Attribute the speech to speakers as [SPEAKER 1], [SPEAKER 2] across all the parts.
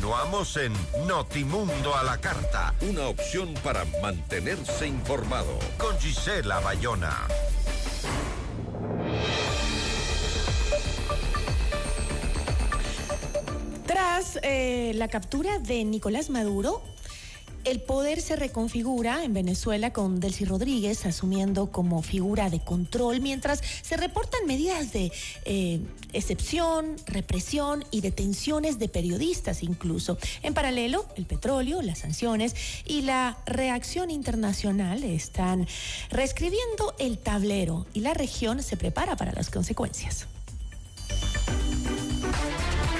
[SPEAKER 1] Continuamos en Notimundo a la Carta. Una opción para mantenerse informado. Con Gisela Bayona.
[SPEAKER 2] Tras la captura de Nicolás Maduro, el poder se reconfigura en Venezuela con Delcy Rodríguez asumiendo como figura de control, mientras se reportan medidas de excepción, represión y detenciones de periodistas incluso. En paralelo, el petróleo, las sanciones y la reacción internacional están reescribiendo el tablero y la región se prepara para las consecuencias.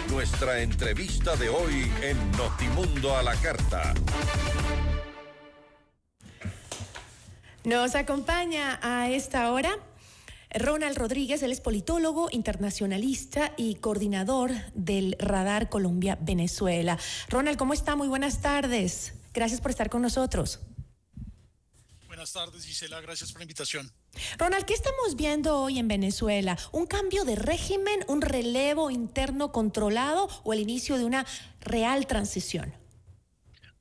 [SPEAKER 1] Nuestra entrevista de hoy en Notimundo a la Carta.
[SPEAKER 2] Nos acompaña a esta hora Ronald Rodríguez, él es politólogo, internacionalista y coordinador del Radar Colombia-Venezuela. Ronald, ¿cómo está? Muy buenas tardes. Gracias por estar con nosotros.
[SPEAKER 3] Buenas tardes, Gisela. Gracias por la invitación.
[SPEAKER 2] Ronald, ¿qué estamos viendo hoy en Venezuela? ¿Un cambio de régimen, un relevo interno controlado o el inicio de una real transición?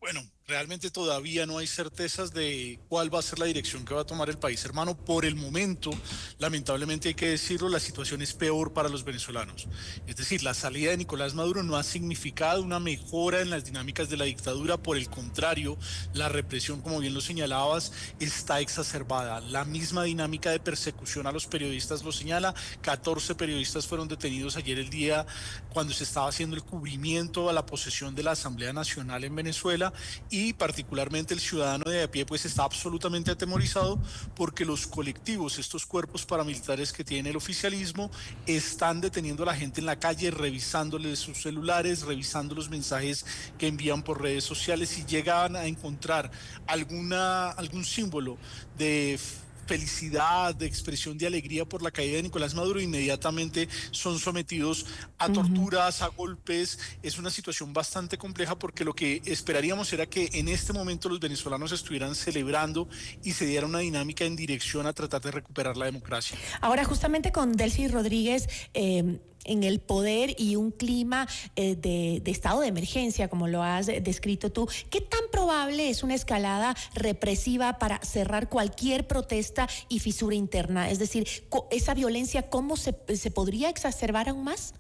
[SPEAKER 3] Bueno, realmente todavía no hay certezas de cuál va a ser la dirección que va a tomar el país hermano. Por el momento, lamentablemente hay que decirlo, la situación es peor para los venezolanos. Es decir, la salida de Nicolás Maduro no ha significado una mejora en las dinámicas de la dictadura. Por el contrario, la represión, como bien lo señalabas, está exacerbada. La misma dinámica de persecución a los periodistas lo señala. 14 periodistas fueron detenidos ayer el día cuando se estaba haciendo el cubrimiento a la posesión de la Asamblea Nacional en Venezuela. Y particularmente el ciudadano de a pie pues está absolutamente atemorizado porque los colectivos, estos cuerpos paramilitares que tiene el oficialismo, están deteniendo a la gente en la calle, revisándoles sus celulares, revisando los mensajes que envían por redes sociales. Si llegan a encontrar algún símbolo de felicidad, de expresión de alegría por la caída de Nicolás Maduro, inmediatamente son sometidos a torturas, a golpes. Es una situación bastante compleja porque lo que esperaríamos era que en este momento los venezolanos estuvieran celebrando y se diera una dinámica en dirección a tratar de recuperar la democracia.
[SPEAKER 2] Ahora, justamente con Delcy Rodríguez en el poder y un clima de estado de emergencia, como lo has descrito tú, ¿qué tan probable es una escalada represiva para cerrar cualquier protesta y fisura interna? Es decir, esa violencia, ¿cómo se podría exacerbar aún más?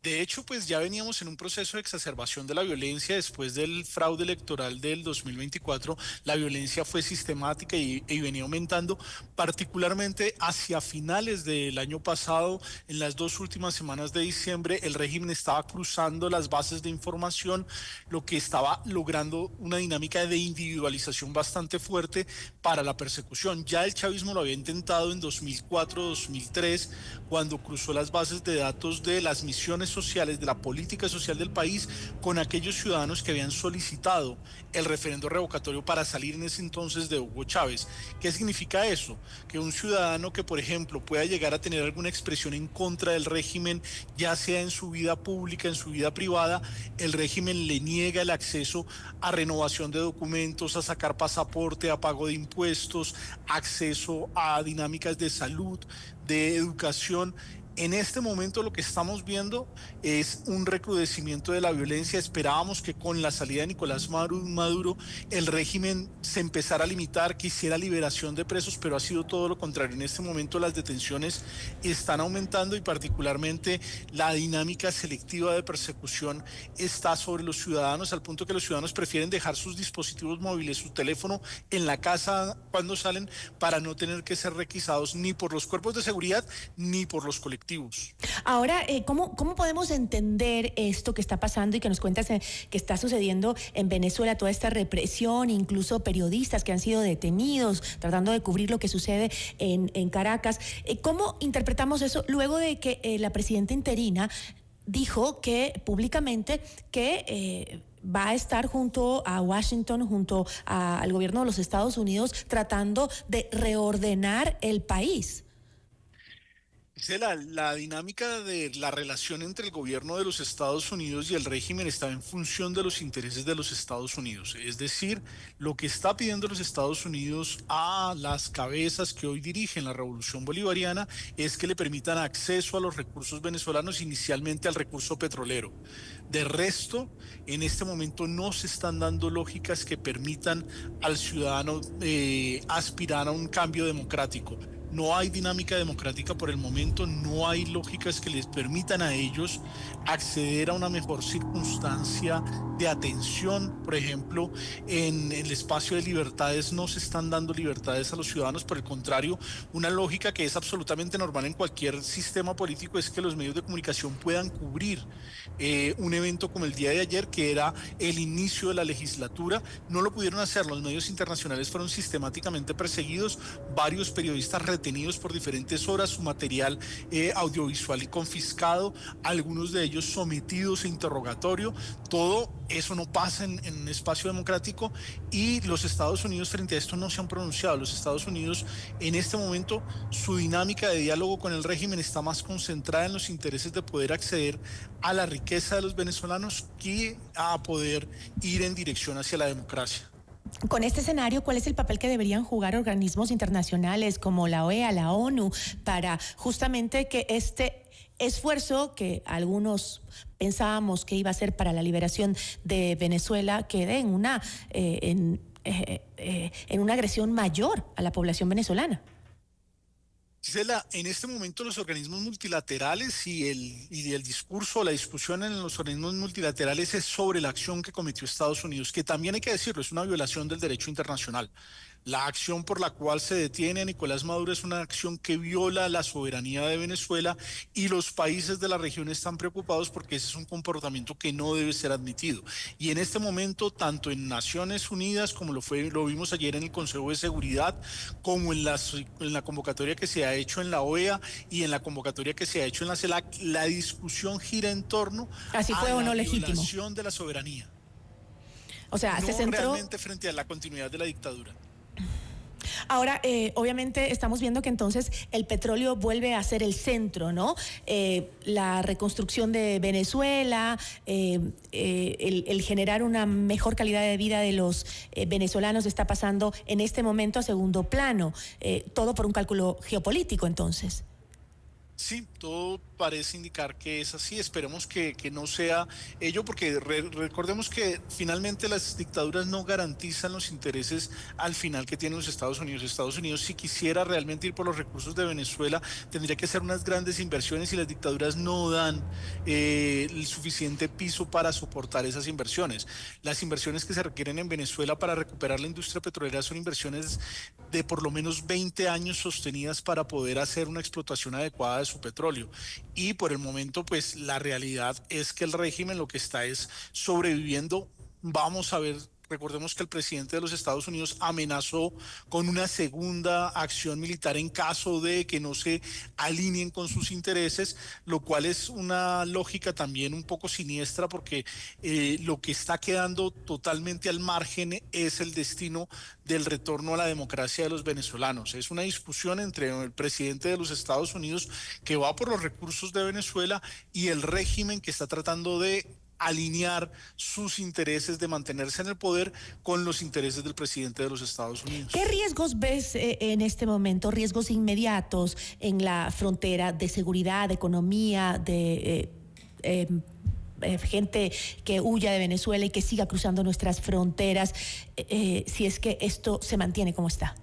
[SPEAKER 3] De hecho, pues ya veníamos en un proceso de exacerbación de la violencia después del fraude electoral del 2024. La violencia fue sistemática y venía aumentando, particularmente hacia finales del año pasado. En las 2 últimas semanas de diciembre, el régimen estaba cruzando las bases de información, lo que estaba logrando una dinámica de individualización bastante fuerte para la persecución. Ya el chavismo lo había intentado en 2004-2003, cuando cruzó las bases de datos de las misiones sociales, de la política social del país, con aquellos ciudadanos que habían solicitado el referendo revocatorio para salir en ese entonces de Hugo Chávez. ¿Qué significa eso? Que un ciudadano que, por ejemplo, pueda llegar a tener alguna expresión en contra del régimen, ya sea en su vida pública, en su vida privada, el régimen le niega el acceso a renovación de documentos, a sacar pasaporte, a pago de impuestos, acceso a dinámicas de salud, de educación. En este momento lo que estamos viendo es un recrudecimiento de la violencia. Esperábamos que con la salida de Nicolás Maduro el régimen se empezara a limitar, que hiciera liberación de presos, pero ha sido todo lo contrario. En este momento las detenciones están aumentando y particularmente la dinámica selectiva de persecución está sobre los ciudadanos, al punto que los ciudadanos prefieren dejar sus dispositivos móviles, su teléfono en la casa cuando salen, para no tener que ser requisados ni por los cuerpos de seguridad ni por los colectivos.
[SPEAKER 2] Ahora, ¿cómo podemos entender esto que está pasando y que nos cuentas que está sucediendo en Venezuela, toda esta represión, incluso periodistas que han sido detenidos tratando de cubrir lo que sucede en Caracas? ¿Cómo interpretamos eso luego de que la presidenta interina dijo que públicamente que va a estar junto a Washington, junto al gobierno de los Estados Unidos, tratando de reordenar el país?
[SPEAKER 3] La dinámica de la relación entre el gobierno de los Estados Unidos y el régimen está en función de los intereses de los Estados Unidos. Es decir, lo que está pidiendo los Estados Unidos a las cabezas que hoy dirigen la revolución bolivariana es que le permitan acceso a los recursos venezolanos, inicialmente al recurso petrolero. De resto, en este momento no se están dando lógicas que permitan al ciudadano aspirar a un cambio democrático. No hay dinámica democrática por el momento, no hay lógicas que les permitan a ellos acceder a una mejor circunstancia de atención. Por ejemplo, en el espacio de libertades no se están dando libertades a los ciudadanos, por el contrario, una lógica que es absolutamente normal en cualquier sistema político es que los medios de comunicación puedan cubrir un evento como el día de ayer, que era el inicio de la legislatura. No lo pudieron hacer, los medios internacionales fueron sistemáticamente perseguidos, varios periodistas retenidos por diferentes horas, su material audiovisual y confiscado, algunos de ellos sometidos a interrogatorio. Todo eso no pasa en un espacio democrático y los Estados Unidos frente a esto no se han pronunciado. Los Estados Unidos en este momento, su dinámica de diálogo con el régimen está más concentrada en los intereses de poder acceder a la riqueza de los venezolanos que a poder ir en dirección hacia la democracia.
[SPEAKER 2] Con este escenario, ¿cuál es el papel que deberían jugar organismos internacionales como la OEA, la ONU, para justamente que este esfuerzo que algunos pensábamos que iba a ser para la liberación de Venezuela quede en una agresión mayor a la población venezolana?
[SPEAKER 3] Gisela, en este momento los organismos multilaterales y el discurso, la discusión en los organismos multilaterales es sobre la acción que cometió Estados Unidos, que también hay que decirlo, es una violación del derecho internacional. La acción por la cual se detiene a Nicolás Maduro es una acción que viola la soberanía de Venezuela y los países de la región están preocupados porque ese es un comportamiento que no debe ser admitido. Y en este momento, tanto en Naciones Unidas, como lo vimos ayer en el Consejo de Seguridad, como en la convocatoria que se ha hecho en la OEA y en la convocatoria que se ha hecho en la CELAC, la discusión gira en torno
[SPEAKER 2] ¿Así fue o no legítimo?
[SPEAKER 3] La violación de la soberanía.
[SPEAKER 2] O sea, se centró
[SPEAKER 3] realmente frente a la continuidad de la dictadura.
[SPEAKER 2] Ahora, obviamente estamos viendo que entonces el petróleo vuelve a ser el centro, ¿no? La reconstrucción de Venezuela, el generar una mejor calidad de vida de los venezolanos está pasando en este momento a segundo plano, todo por un cálculo geopolítico entonces.
[SPEAKER 3] Sí, todo parece indicar que es así. Esperemos que no sea ello, porque recordemos que finalmente las dictaduras no garantizan los intereses al final que tienen los Estados Unidos. Estados Unidos, si quisiera realmente ir por los recursos de Venezuela, tendría que hacer unas grandes inversiones y las dictaduras no dan el suficiente piso para soportar esas inversiones. Las inversiones que se requieren en Venezuela para recuperar la industria petrolera son inversiones de por lo menos 20 años sostenidas para poder hacer una explotación adecuada de su petróleo. Y por el momento, pues la realidad es que el régimen lo que está es sobreviviendo. Vamos a ver. Recordemos que el presidente de los Estados Unidos amenazó con una segunda acción militar en caso de que no se alineen con sus intereses, lo cual es una lógica también un poco siniestra porque lo que está quedando totalmente al margen es el destino del retorno a la democracia de los venezolanos. Es una discusión entre el presidente de los Estados Unidos que va por los recursos de Venezuela y el régimen que está tratando de alinear sus intereses de mantenerse en el poder con los intereses del presidente de los Estados Unidos.
[SPEAKER 2] ¿Qué riesgos ves en este momento, riesgos inmediatos en la frontera de seguridad, de economía, de gente que huya de Venezuela y que siga cruzando nuestras fronteras, si es que esto se mantiene como está?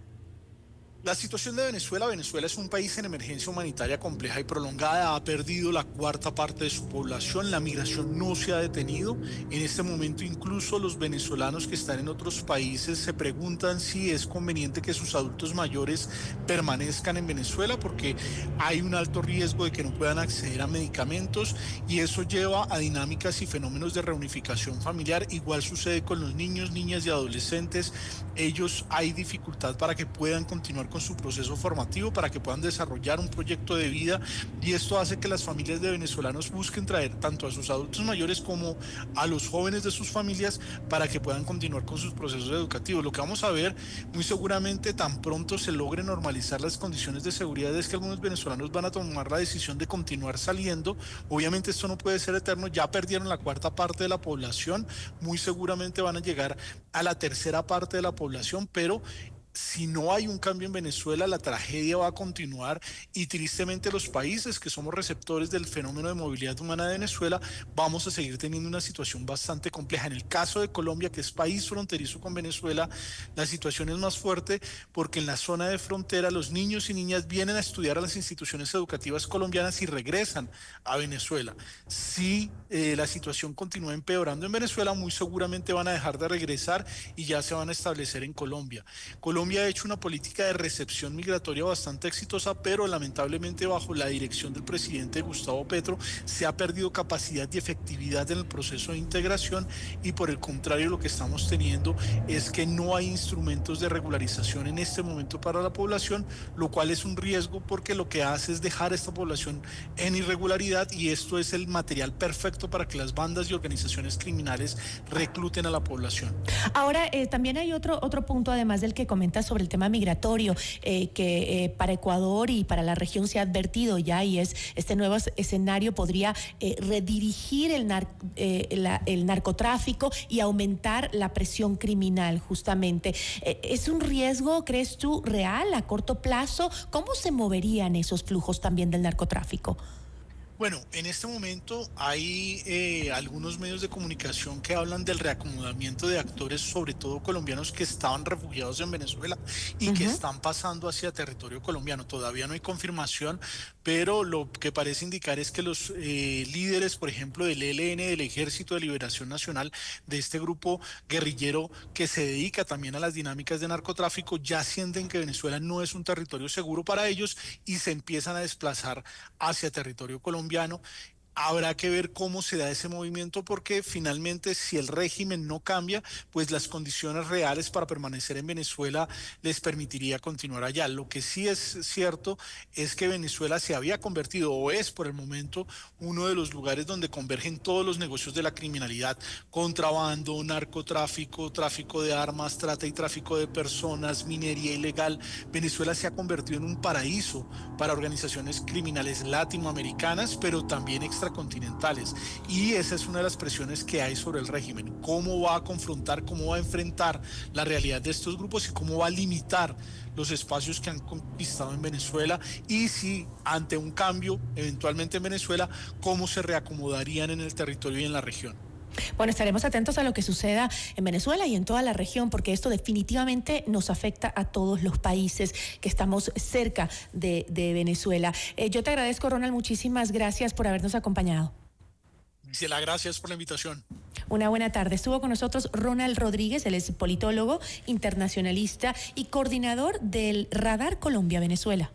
[SPEAKER 3] La situación de Venezuela es un país en emergencia humanitaria compleja y prolongada, ha perdido la cuarta parte de su población, la migración no se ha detenido. En este momento incluso los venezolanos que están en otros países se preguntan si es conveniente que sus adultos mayores permanezcan en Venezuela porque hay un alto riesgo de que no puedan acceder a medicamentos y eso lleva a dinámicas y fenómenos de reunificación familiar. Igual sucede con los niños, niñas y adolescentes. Ellos hay dificultad para que puedan continuar con con su proceso formativo para que puedan desarrollar un proyecto de vida, y esto hace que las familias de venezolanos busquen traer tanto a sus adultos mayores como a los jóvenes de sus familias para que puedan continuar con sus procesos educativos. Lo que vamos a ver muy seguramente tan pronto se logre normalizar las condiciones de seguridad es que algunos venezolanos van a tomar la decisión de continuar saliendo. Obviamente esto no puede ser eterno, ya perdieron la cuarta parte de la población, muy seguramente van a llegar a la tercera parte de la población, pero si no hay un cambio en Venezuela, la tragedia va a continuar, y tristemente los países que somos receptores del fenómeno de movilidad humana de Venezuela vamos a seguir teniendo una situación bastante compleja. En el caso de Colombia, que es país fronterizo con Venezuela, la situación es más fuerte porque en la zona de frontera los niños y niñas vienen a estudiar a las instituciones educativas colombianas y regresan a Venezuela. Si la situación continúa empeorando en Venezuela, muy seguramente van a dejar de regresar y ya se van a establecer en Colombia. Colombia ha hecho una política de recepción migratoria bastante exitosa, pero lamentablemente bajo la dirección del presidente Gustavo Petro se ha perdido capacidad y efectividad en el proceso de integración, y por el contrario lo que estamos teniendo es que no hay instrumentos de regularización en este momento para la población, lo cual es un riesgo porque lo que hace es dejar a esta población en irregularidad, y esto es el material perfecto para que las bandas y organizaciones criminales recluten a la población.
[SPEAKER 2] Ahora, también hay otro punto, además del que comenta sobre el tema migratorio, que para Ecuador y para la región se ha advertido ya, y es este nuevo escenario podría redirigir el narcotráfico y aumentar la presión criminal, justamente. ¿Es un riesgo, crees tú, real a corto plazo? ¿Cómo se moverían esos flujos también del narcotráfico?
[SPEAKER 3] Bueno, en este momento hay algunos medios de comunicación que hablan del reacomodamiento de actores, sobre todo colombianos, que estaban refugiados en Venezuela y que están pasando hacia territorio colombiano. Todavía no hay confirmación, pero lo que parece indicar es que los líderes, por ejemplo, del ELN, del Ejército de Liberación Nacional, de este grupo guerrillero que se dedica también a las dinámicas de narcotráfico, ya sienten que Venezuela no es un territorio seguro para ellos y se empiezan a desplazar hacia territorio colombiano. Habrá que ver cómo se da ese movimiento, porque finalmente si el régimen no cambia, pues las condiciones reales para permanecer en Venezuela les permitiría continuar allá. Lo que sí es cierto es que Venezuela se había convertido, o es por el momento, uno de los lugares donde convergen todos los negocios de la criminalidad: contrabando, narcotráfico, tráfico de armas, trata y tráfico de personas, minería ilegal. Venezuela se ha convertido en un paraíso para organizaciones criminales latinoamericanas, pero también extracontinentales, y esa es una de las presiones que hay sobre el régimen: cómo va a confrontar, cómo va a enfrentar la realidad de estos grupos y cómo va a limitar los espacios que han conquistado en Venezuela, y si ante un cambio eventualmente en Venezuela, cómo se reacomodarían en el territorio y en la región.
[SPEAKER 2] Bueno, estaremos atentos a lo que suceda en Venezuela y en toda la región, porque esto definitivamente nos afecta a todos los países que estamos cerca de Venezuela. Yo te agradezco, Ronald, muchísimas gracias por habernos acompañado.
[SPEAKER 3] Gisela, gracias por la invitación.
[SPEAKER 2] Una buena tarde. Estuvo con nosotros Ronald Rodríguez, él es politólogo, internacionalista y coordinador del Radar Colombia-Venezuela.